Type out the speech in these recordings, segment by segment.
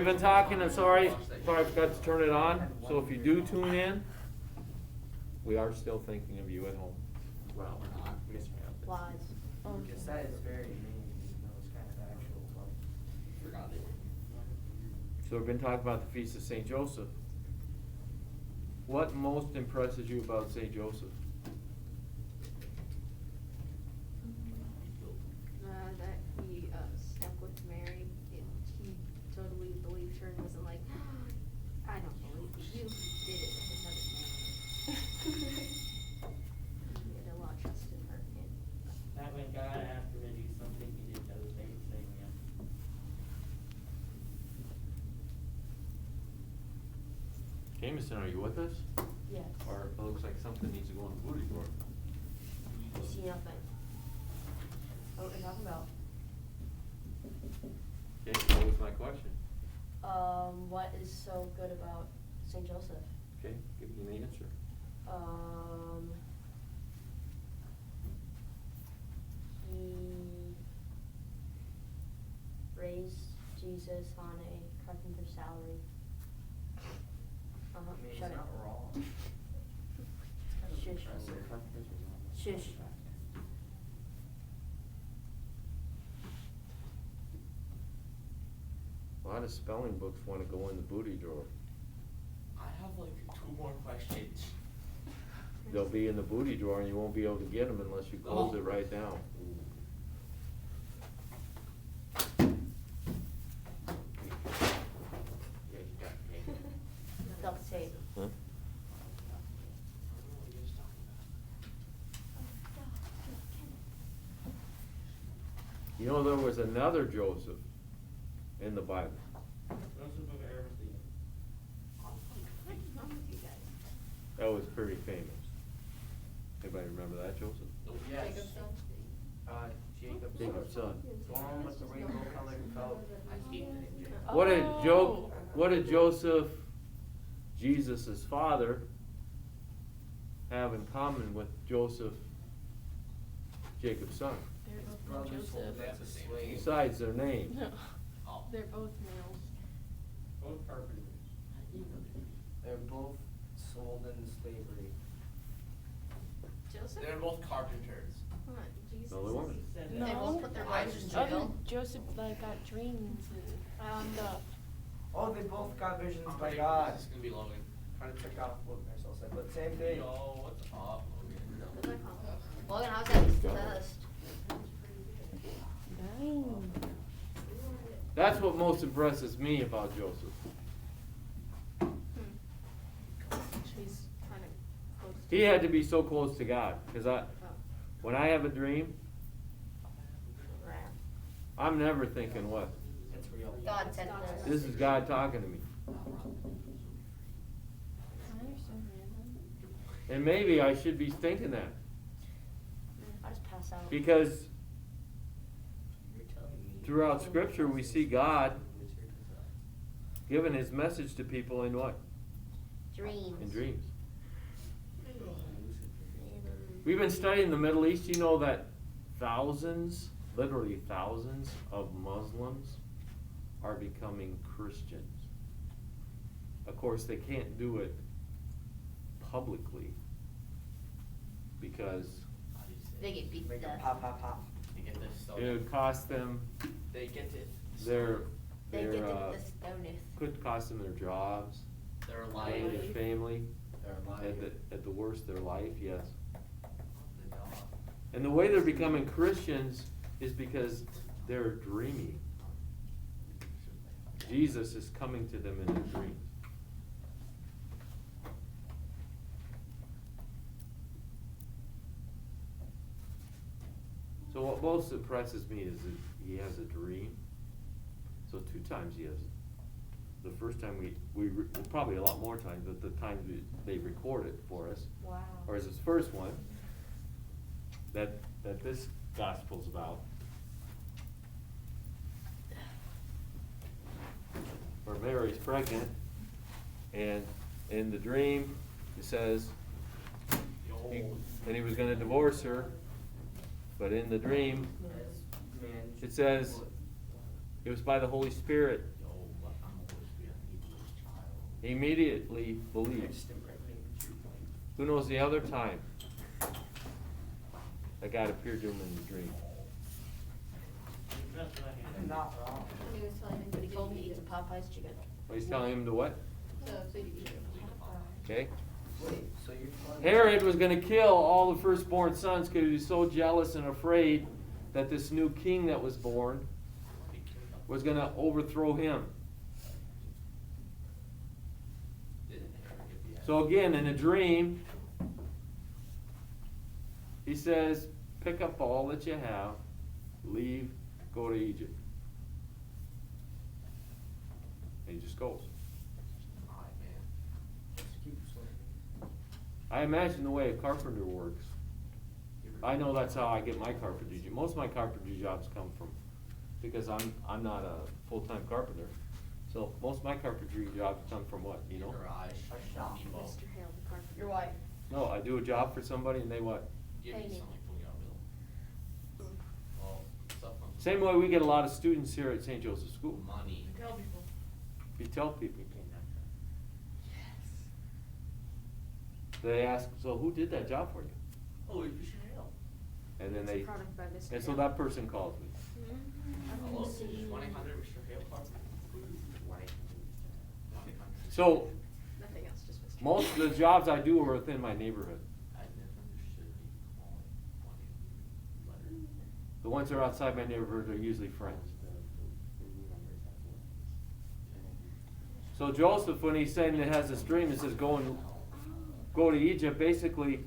we've been talking, I'm sorry I forgot to turn it on. So if you do tune in, we are still thinking of you at home. Well, we're not. Lies. Because that is very mean, even though it's kind of actual. Forgot it. So we've been talking about the Feast of St. Joseph. What most impresses you about St. Joseph? That he stuck with Mary. He totally believed her and wasn't like, I don't believe you. He did it with another man. He had a lot of trust in her. That when God asked him to do something, he did those same thing, yeah. Jameson, are you with us? Yes. Or it looks like something needs to go in the booty drawer. You see nothing. What are we talking about? Okay, what was my question? What is so good about St. Joseph? Okay, give me the answer. He raised Jesus on a carpenter's salary. I mean, Shut it's it. not wrong. Shush. Shush. A lot of spelling books want to go in the booty drawer. I have like 2 more questions. They'll be in the booty drawer and you won't be able to get them unless you close it right down. Duct tape. Huh? You know, there was another Joseph in the Bible. Joseph of Arimathea. What's wrong with you guys? That was pretty famous. Anybody remember that, Joseph? Yes. Jacob's son? Jacob's Jacob's son. The one with the rainbow colored coat. I hate the name Jacob. What did Joseph, Jesus' father, have in common with Joseph, Jacob's son? His brothers hold They up have the the same slave. Besides their name. Oh. They're both males. Both carpenters. They're both sold into slavery. Joseph? They're both carpenters. Come on, Jesus. No, they weren't. No. They both put their wives in Other jail. Joseph like got dreams and stuff. Oh, they both got visions I'm by pretty God. This is gonna be Logan. Trying to check off what Marcel said, but same thing. Yo, what's up, Logan? Logan, how's that test? Dang. That's what most impresses me about Joseph. She's kind of close. He had to be so close to God, because when I have a dream, I'm never thinking what? It's real. God sent This is God talking to me. They're so random. And maybe I should be thinking that, I just pass out. because You're telling me. throughout Scripture we see God giving His message to people in what? Dreams. In dreams. We've been studying the Middle East. You know that thousands, literally thousands of Muslims are becoming Christians. Of course, they can't do it publicly because They get beat to Make a death. pop, pop, pop. They get this. So it would cost them they get it. their They get their the stoneth. could cost them their jobs, Their and life. their family, Their life. at the worst their life, yes. The dog. And the way they're becoming Christians is because they're dreaming. Jesus is coming to them in their dreams. So what most impresses me is that he has a dream. So 2 times he has it. The first time probably a lot more times, but the times they record it for us. Wow. Whereas his first one, that this gospel's about, where Mary's pregnant, and in the dream, it says, and he was going to divorce her, but in the dream, it says, it was by the Holy Spirit He immediately believes. Who knows the other time that God appeared to him in a dream? That's what I You're hear. not wrong. And he was telling him But he to told me eat it's a it. Popeye's chicken. Well, he's telling him to what? So you eat it. Okay. Wait, so you're telling me- Herod was going to kill all the firstborn sons because he was so jealous and afraid that this new king that was born was going to overthrow him. So again, in a dream, he says, pick up all that you have, leave, go to Egypt. And he just goes. Just keep swimming. I imagine the way a carpenter works. I know that's how I get my carpentry job. Most of my carpentry jobs come from, because I'm not a full-time carpenter. So most of my carpentry jobs come from what, you know? Garage. A shop. Mr. Hale, the carpenter. Your wife. No, I do a job for somebody and they what? Give Pay me me. something for your bill. Well, stuff on. Same way we get a lot of students here at St. Joseph's School. Money. Tell people. We tell people. They ask, so who did that job for you? Oh, it's Mr. Hale. And then It's a they, product by Mr. and so Hale. that person calls me. Hello, 1-800 Mr. Hale Carpenter. 1-800. So Nothing else, just Mr. most of the jobs I do are within my neighborhood. I never understood people calling 1-800. The ones that are outside my neighborhood are usually friends. So Joseph, when he's saying that has this dream, it says go to Egypt, basically,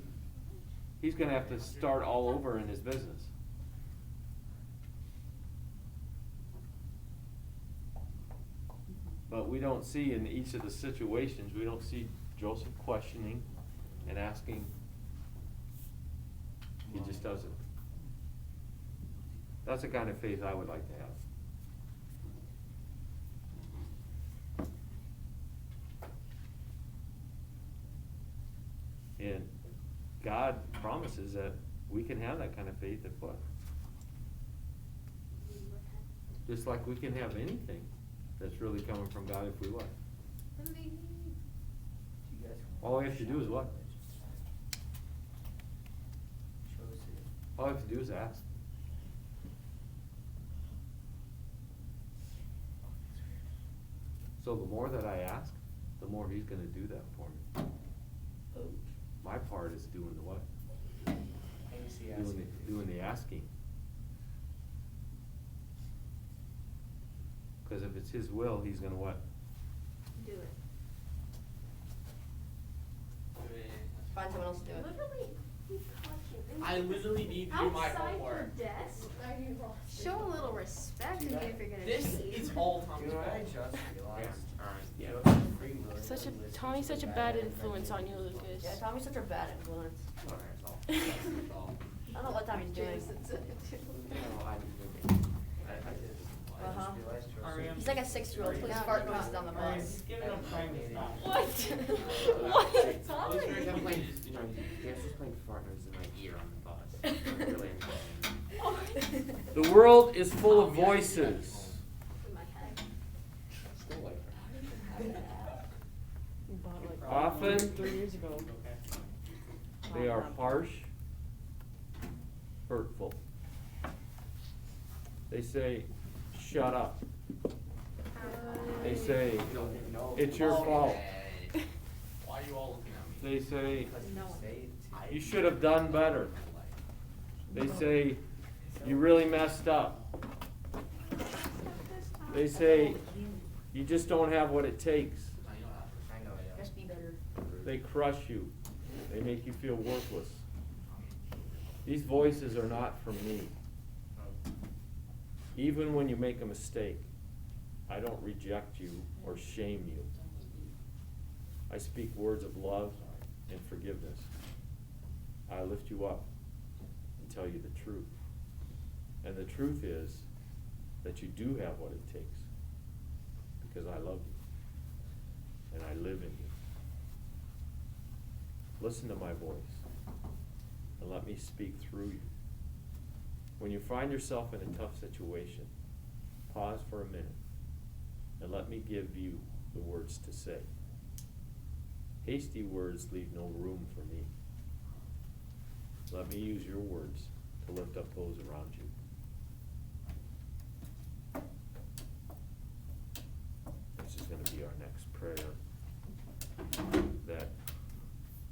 he's gonna have to start all over in his business. But we don't see in each of the situations, we don't see Joseph questioning and asking. He just does it. That's the kind of faith I would like to have. And God promises that we can have that kind of faith if what? Just like we can have anything that's really coming from God if we what? Do you guys All we have to do is what? Show us it. All I have to do is ask. So the more that I ask, the more he's gonna do that for me. My part is doing the what? Doing the asking. Cause if it's his will, he's gonna what? Do it. Find someone else to do it. Literally, he caught you. I literally need to do my homework. Outside your desk? Show a little respect and if you're gonna This cheat. is all Tommy's You know what I fault. just realized? Yeah. Joseph Freeman Such a listened Tommy's to such a that bad and influence then on you, Lucas. Yeah, Tommy's such a bad influence. I don't know what Tommy's doing. James, it's- I just Uh-huh. realized Joseph- He's like a 6-year-old, puts fart noises on the bus. What? What? Tommy? I'm playing, Dan's just playing fart noise in my ear on the bus. It's really annoying. The world is full of voices. in my head. Still like You bought it like Often 3 years ago. they are harsh, hurtful. They say, shut up. They say, it's your fault. Why are you all looking at me? They say, Because you No. say it to- you should have done better. They say, you really messed up. They say, you just don't have what it takes. I know that. I know, yeah. Just be better. They crush you. They make you feel worthless. These voices are not from me. Even when you make a mistake, I don't reject you or shame you. I speak words of love and forgiveness. I lift you up and tell you the truth. And the truth is that you do have what it takes because I love you and I live in you. Listen to my voice and let me speak through you. When you find yourself in a tough situation, pause for a minute and let me give you the words to say. Hasty words leave no room for me. Let me use your words to lift up those around you. This is gonna be our next prayer. That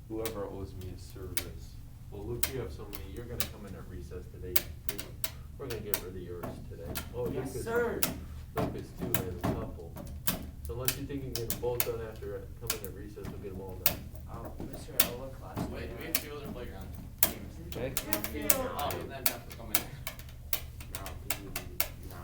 whoever owes me a service, well, Luke, you have so many, you're gonna come in at recess today. We're gonna get rid of yours today. Oh, Yes, Lucas- sir. Lucas too, there's a couple. So unless you think you can get them both done after coming at recess, we'll get them all done. Mr. Ella class. Wait, we have to go to the playground. Okay? Oh, then have to come in. No, no.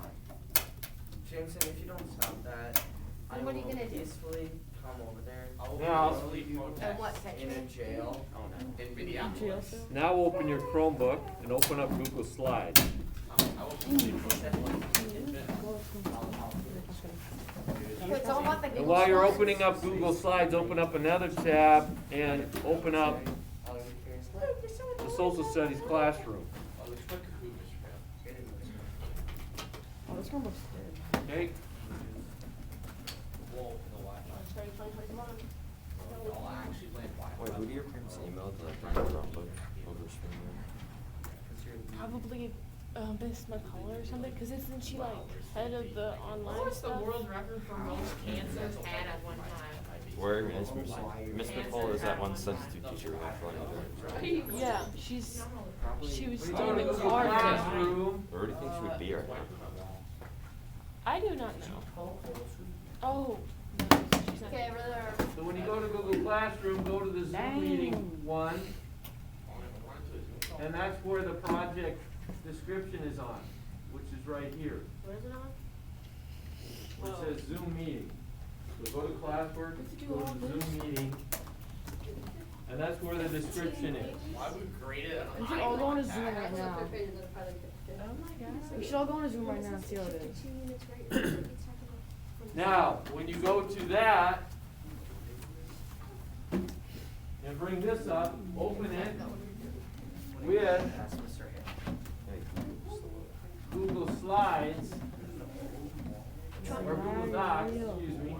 Jameson, if you don't stop that, I Then what are you will gonna do? peacefully come over there. I will Now- peacefully And what protest section? In a jail. Oh, no. in Minneapolis. Now open your Chromebook and open up Google Slides. I will peacefully protest like It's all about the Google And while you're Slides. opening up Google Slides, open up another tab and open up the Social Studies classroom. Oh, looks like a Mr. Fail. Oh, this one looks good. Okay? We'll open the Wi-Fi. Sorry, 2020, come on. I'll actually play Wi-Fi. Wait, who do your parents email to like the Chromebook over streaming? Probably Miss McCullough or something, cause isn't she like head of the online What's the stuff? world record for most cancers had at one time? Where is Miss McCall is that one substitute teacher we had for like Yeah, she was When you go still to in Google Clark. Classroom, Where do you think she would be right now? I do not know. Oh, no, she's not. Okay, brother. so when you go to Google Classroom, go to the Zoom Dang. meeting one, and that's where the project description is on, which is right here. What is it on? It says Zoom meeting. So go to classwork, go to Zoom meeting, and that's where the description is. Why would we grade it on We an should all go on a iPod Zoom tag? right now. Oh my god. We should all go on a Zoom right now and see how it is. Now, when you go to that, and bring this up, open it with That's Mr. Hale. Google Slides, or Google Docs, excuse me,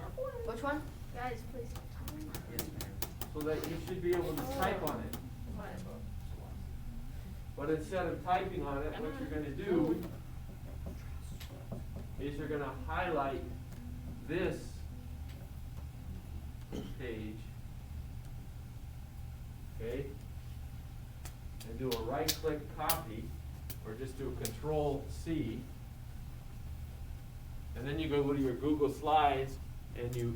Which one? Guys, please stop talking. Yes, ma'am. so that you should be able to type on it. But instead of typing on it, what you're gonna do is you're gonna highlight this page, okay? And do a right-click copy, or just do a Control-C. And then you go to your Google Slides and you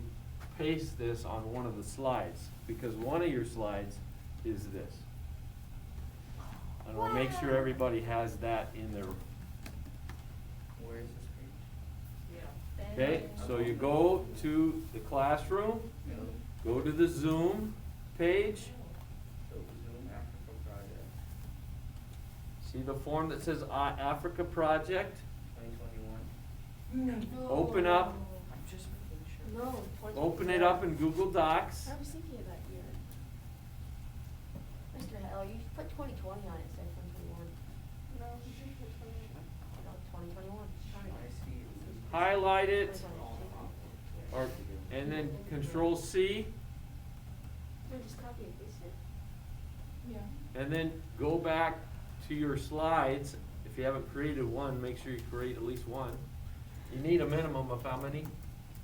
paste this on one of the slides, because one of your slides is this. And we'll make sure everybody has that in their, Where is this page? okay? So you go to the classroom, go to the Zoom page, So Zoom Africa Project, see the form that says Africa Project? 2021. Open up, I'm just making sure. No. open it up in Google Docs. I was thinking of that year. Mr. Hell, you put 2020 on it instead of 2021. No, you should put 2021. I see. Highlight it, or, and then Control-C, No, just copy and paste it. Yeah. and then go back to your slides. If you haven't created one, make sure you create at least one. You need a minimum of how many?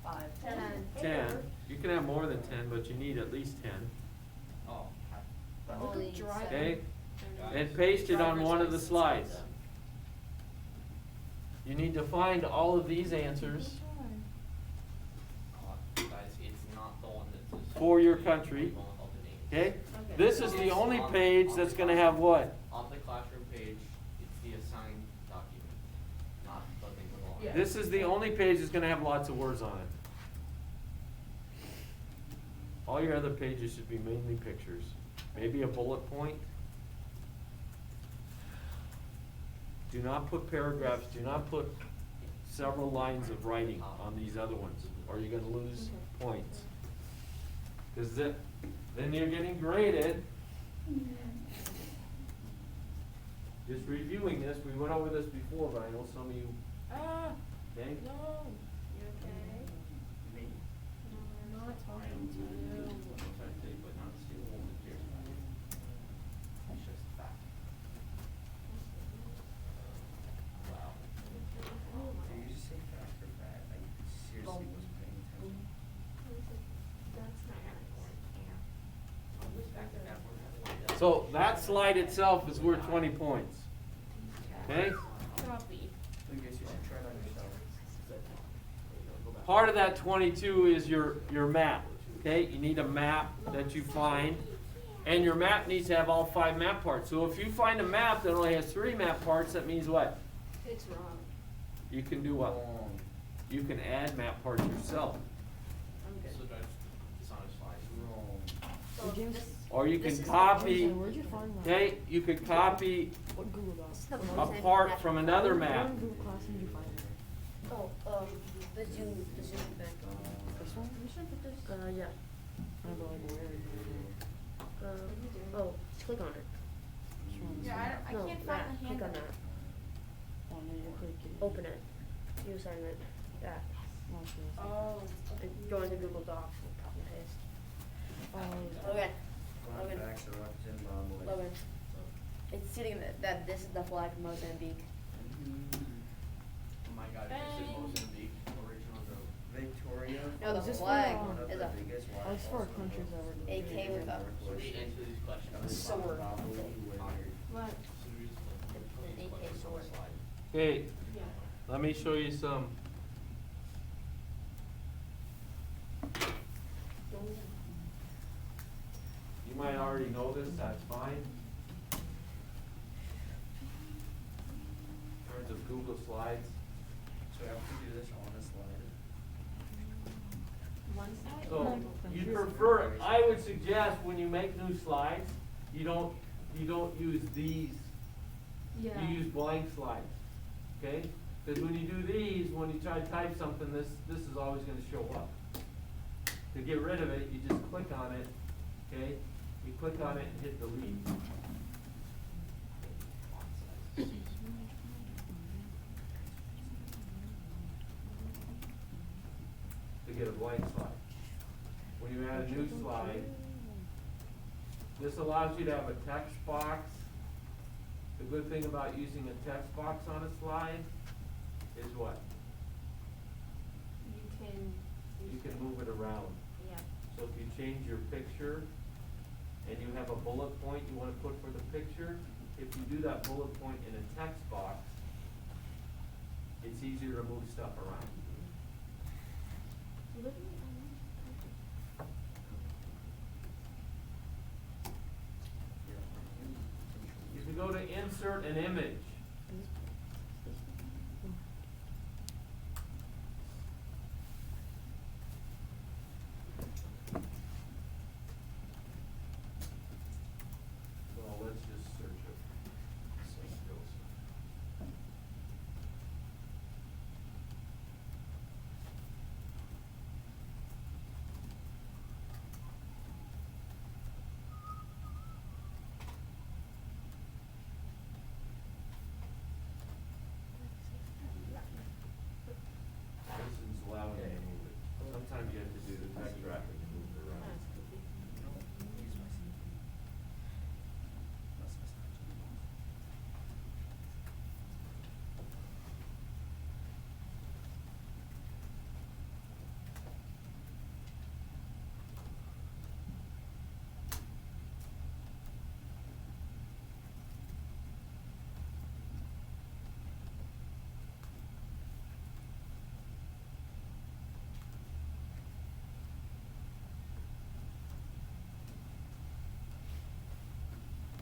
5, 10. 10. You can have more than 10, but you need at least 10. Oh, But Look only at dry. Okay? And paste it on one of the slides. You need to find all of these answers guys, it's not the one that says. for your country. All the names. Okay? This is the only page that's gonna have what? On the classroom page, it's the assigned document, not the thing with all. Yeah. This is the only page that's gonna have lots of words on it. All your other pages should be mainly pictures. Maybe a bullet point. Do not put paragraphs, do not put several lines of writing on these other ones, or you're gonna lose points. Cause then you're getting graded. Just reviewing this, we went over this before, but I know some of you, Ah, okay? no. You okay? Me. I'm not talking to you. So that slide itself is worth 20 points. Okay? Copy. I guess you should try it on yourself. Part of that 22 is your map. Okay? You need a map that you find. And your map needs to have all 5 map parts. So if you find a map that only has 3 map parts, that means what? It's wrong. You can do what? You can add map parts yourself. I'm good. So that's, it's on a slide. So James? this, Or you This can is- copy, Where'd you find that? okay? You could copy What Google Docs? this is the a most part I've- from another Where map. in Google Classroom did you find it? Oh, the Zoom back. This one? Yeah. I don't know, like where is it? Oh, just click on it. Which one is Yeah, it? I No, can't find that. the Click on handbook. that. Oh, no, you're clicking. Open it. New assignment. That. Oh, okay. Oh. And go into Google Docs and copy and paste. Oh, Okay. Front, Logan. back, the left, and bottom left. Logan. It's sitting that this is the flag of Mozambique. Oh my God, this is Mozambique, original road. Victoria. No, the Is this flag for, One of is the a biggest Oh, it's for waterfalls in the countries that world. were- AK with a So we answer these questions. sword. Probably where- What? So we just put An these AK questions on the sword. slide. Okay, Yeah. let me show you some. You might already know this, that's fine. In terms of Google Slides. So we have to do this on a slide. One side? So you prefer, I would suggest when you make new slides, you don't use these. Yeah. You use blank slides, okay? Because when you do these, when you try to type something, this is always gonna show up. To get rid of it, you just click on it, okay? You click on it and hit delete. To get a blank slide. When you add a new slide, this allows you to have a text box. The good thing about using a text box on a slide is what? You can move it around. Yeah. So if you change your picture and you have a bullet point you wanna put for the picture, if you do that bullet point in a text box, it's easier to move stuff around. If you go to insert an image, well, let's just search it. St. Joseph. This is allowing you to move it. Sometimes you have to do the text wrapping to move it around.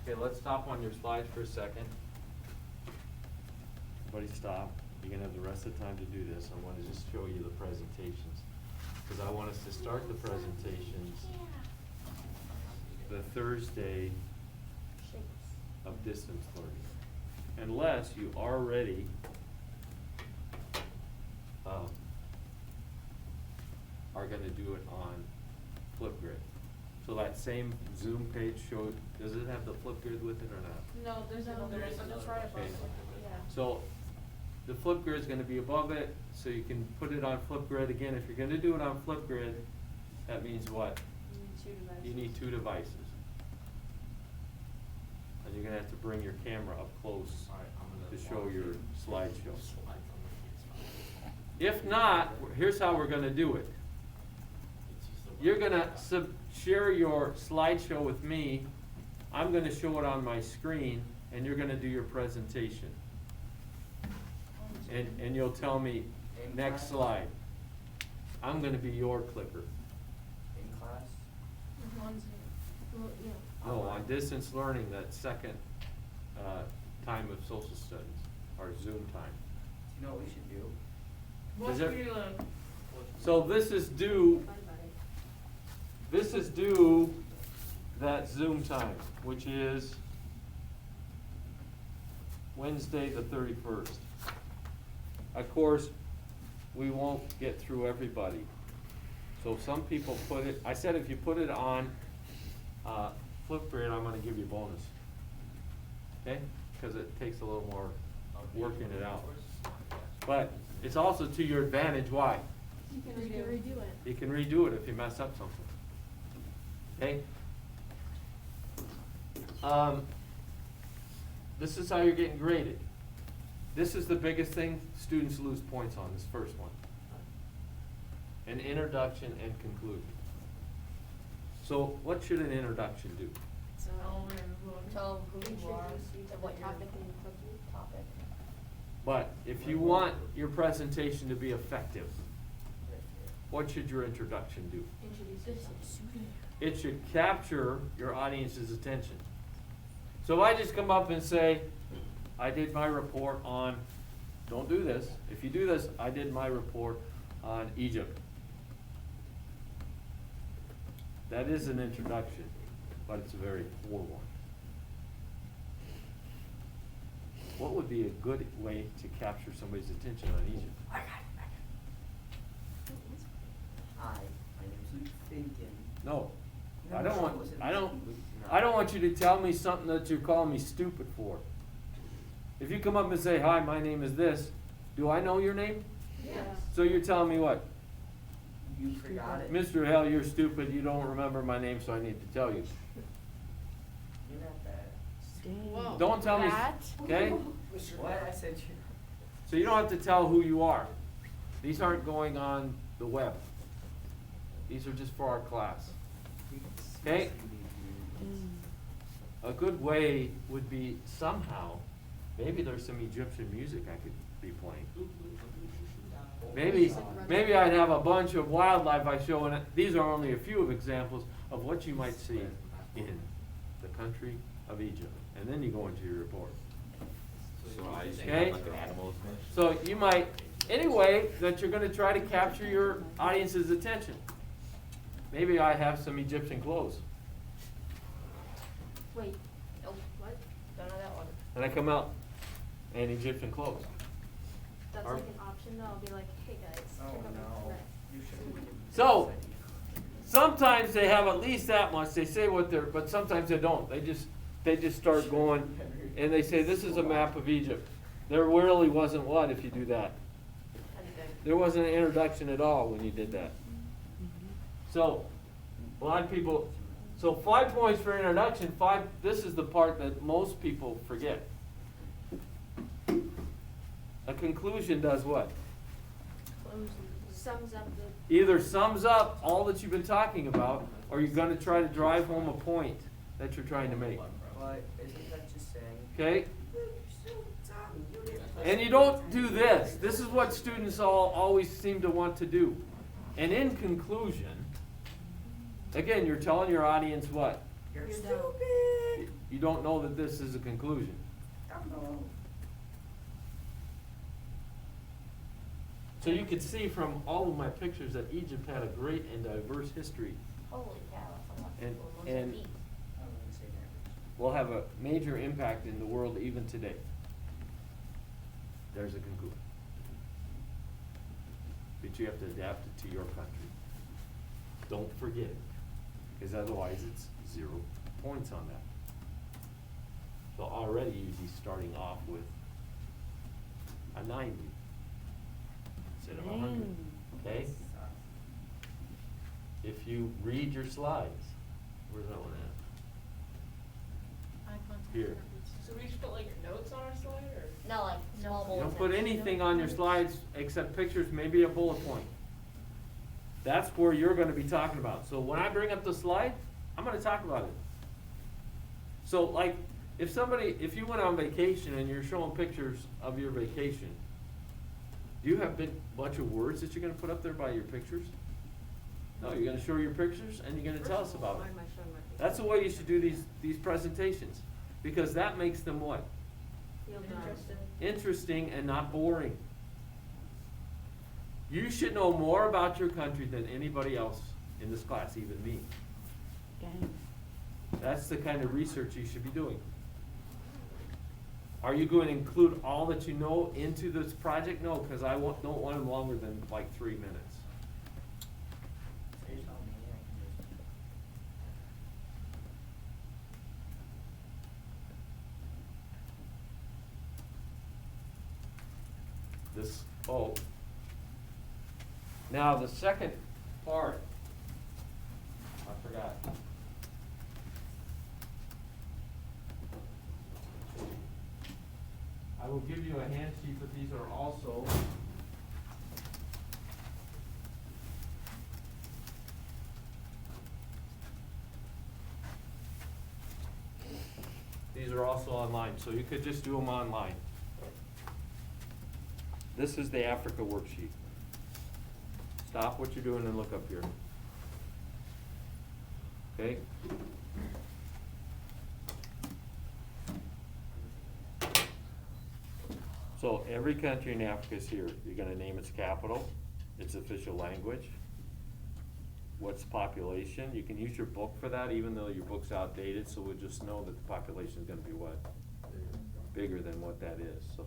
Okay, let's stop on your slides for a second. Everybody stop. You're gonna have the rest of the time to do this. I wanna just show you the presentations. Cause I want us to start the presentations the Thursday of distance learning. Unless you already, are gonna do it on Flipgrid. So that same Zoom page does it have the Flipgrid with it or not? No, there's another, so just right above Okay. it. Yeah. So the Flipgrid is gonna be above it, so you can put it on Flipgrid. Again, if you're gonna do it on Flipgrid, that means what? You need 2 devices. And you're gonna have to bring your camera up close Alright, I'm to gonna show your slideshow. Slides on the kids' If not, here's how we're gonna do it. It's just the You're one. gonna share your slideshow with me I'm gonna show it on my screen, and you're gonna do your presentation. And you'll tell me, In next class? slide. I'm gonna be your clicker. In class? Well, yeah. No, on distance learning, that second, time of social studies, or Zoom time. You know what we should do? Is there- we learn? So this is due, Fun about it. this is due that Zoom time, which is Wednesday the 31st. Of course, we won't get through everybody. So some people put it, I said if you put it on, Flipgrid, I'm gonna give you a bonus. Okay? Cause it takes a little more working it out. But it's also to your advantage, why? You can redo it. You can redo it if you mess up something. Okay? This is how you're getting graded. This is the biggest thing students lose points on, this first one. An introduction and conclusion. So what should an introduction do? Tell who you are, Introduce you to to what the your topic topic. But if you want your presentation to be effective, what should your introduction do? Introduce yourself. It should capture your audience's attention. So if I just come up and say, I did my report on, don't do this. If you do this, I did my report on Egypt. That is an introduction, but it's a very poor one. What would be a good way to capture somebody's attention on Egypt? Hi, my name's Luke Finken. No, I No, don't no, want, listen. I don't want you to tell me something that you're calling me stupid for. If you come up and say, hi, my name is this, do I know your name? Yeah. So you're telling me what? You forgot it. Mr. Hell, you're stupid, you don't remember my name, so I need to tell you. You're not that. Dang. Whoa. Don't tell me, That? okay? What? I said you. So you don't have to tell who you are. These aren't going on the web. These are just for our class. Okay? A good way would be somehow, maybe there's some Egyptian music I could be playing. Maybe I'd have a bunch of wildlife I show, and these are only a few of examples of what you might see in the country of Egypt. And then you go into your report. Okay? So you might, anyway, that you're gonna try to capture your audience's attention. Maybe I have some Egyptian clothes. Wait, Nope, what? don't know that one. And I come out in Egyptian clothes. That's Are- like an option though, I'll be like, hey guys, Oh, check out my no. dress. You should. So, sometimes they have at least that much, they say what they're, but sometimes they don't. They just start going, and they say, this is a map of Egypt. There really wasn't one if you do that. There wasn't an introduction at all when you did that. So, a lot of people, so 5 points for introduction, this is the part that most people forget. A conclusion does what? Sums up the, Either sums up all that you've been talking about, or you're gonna try to drive home a point that you're trying to make, But isn't that just saying? okay? And you don't do this. This is what students always seem to want to do. And in conclusion, again, you're telling your audience what? You're You're stupid. You don't know that this is a conclusion. No. So you can see from all of my pictures that Egypt had a great and diverse history. Holy cow, that's a lot of And- people. What's and- that mean? I wouldn't say that. Will have a major impact in the world even today. There's a conclusion. But you have to adapt it to your country. Don't forget it, because otherwise it's 0 points on that. So already you'd be starting off with a 90 instead of 100, Dang. okay? If you read your slides, where's that one at? Here. So we should put like notes on our slide or? No, like small You bullets. don't put anything on your slides except pictures, maybe a bullet point. That's where you're gonna be talking about. So when I bring up the slide, I'm gonna talk about it. So like, if you went on vacation and you're showing pictures of your vacation, do you have a big bunch of words that you're gonna put up there by your pictures? No, you're gonna show your pictures and you're gonna tell us about Why it. am I showing my face? That's the way you should do these presentations, because that makes them what? Feel dumb. Interesting and not boring. You should know more about your country than anybody else in this class, even me. Dang. That's the kind of research you should be doing. Are you going to include all that you know into this project? No, because I don't want them longer than like 3 minutes. So you're telling me I can just. Now the second part, I forgot. I will give you a hand sheet, but these are also online, so you could just do them online. This is the Africa worksheet. Stop what you're doing and look up here. Okay? So every country in Africa is here. You're gonna name its capital, its official language, what's the population. You can use your book for that, even though your book's outdated, so we'll just know that the population is gonna be what? Bigger than what that is. So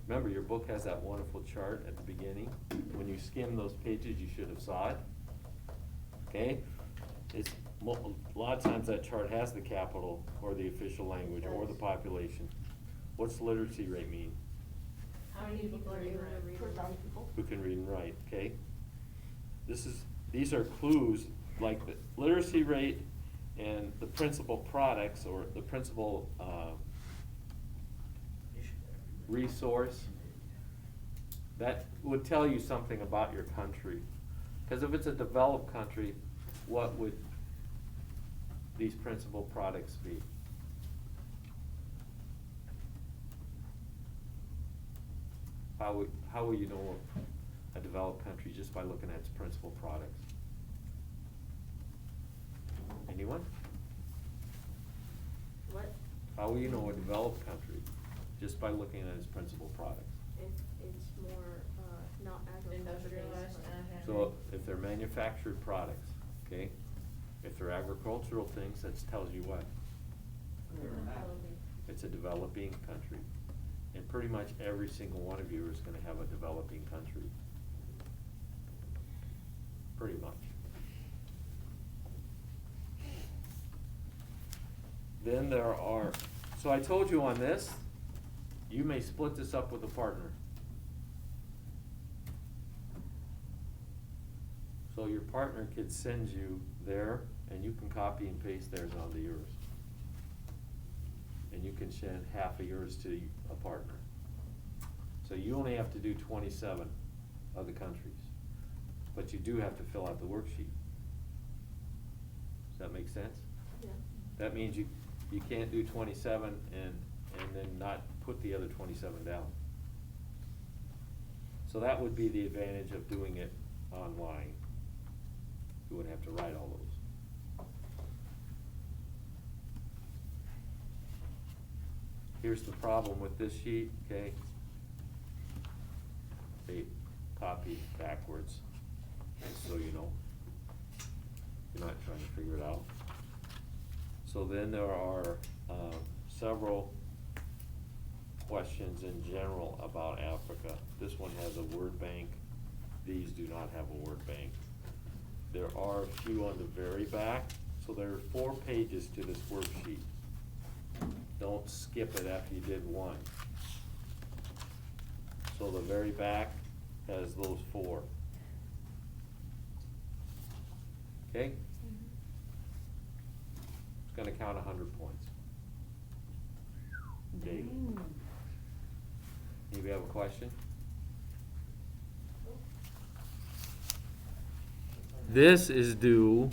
remember, your book has that wonderful chart at the beginning. When you skim those pages, you should have saw it. Okay? A lot of times that chart has the capital or the official language or the population. What's the literacy rate mean? How many people are able to read? 4,000 people. Who can read and write, okay? These are clues, like the literacy rate and the principal products or the principal resource. That would tell you something about your country. Because if it's a developed country, what would these principal products be? How will you know a developed country just by looking at its principal products? Anyone? What? How will you know a developed country just by looking at its principal products? If it's more, not agriculture Industrialized, based, So if they're manufactured products, okay? If they're agricultural things, that tells you what? It's a developing country. And pretty much every single one of you is gonna have a developing country. Pretty much. Then there are, so I told you on this, you may split this up with a partner. So your partner could send you there, and you can copy and paste theirs onto yours. And you can send half of yours to a partner. So you only have to do 27 of the countries, but you do have to fill out the worksheet. Does that make sense? yeah. That means you can't do 27 and then not put the other 27 down. So that would be the advantage of doing it online. You wouldn't have to write all those. Here's the problem with this sheet, okay? They copied backwards, just so you know. You're not trying to figure it out. So then there are several questions in general about Africa. This one has a word bank. These do not have a word bank. There are a few on the very back. So there are 4 pages to this worksheet. Don't skip it after you did one. So the very back has those 4. Okay? It's gonna count 100 points. Dave, anybody have a question? This is due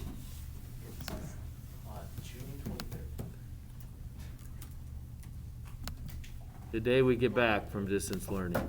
June 23rd. the day we get back from distance learning.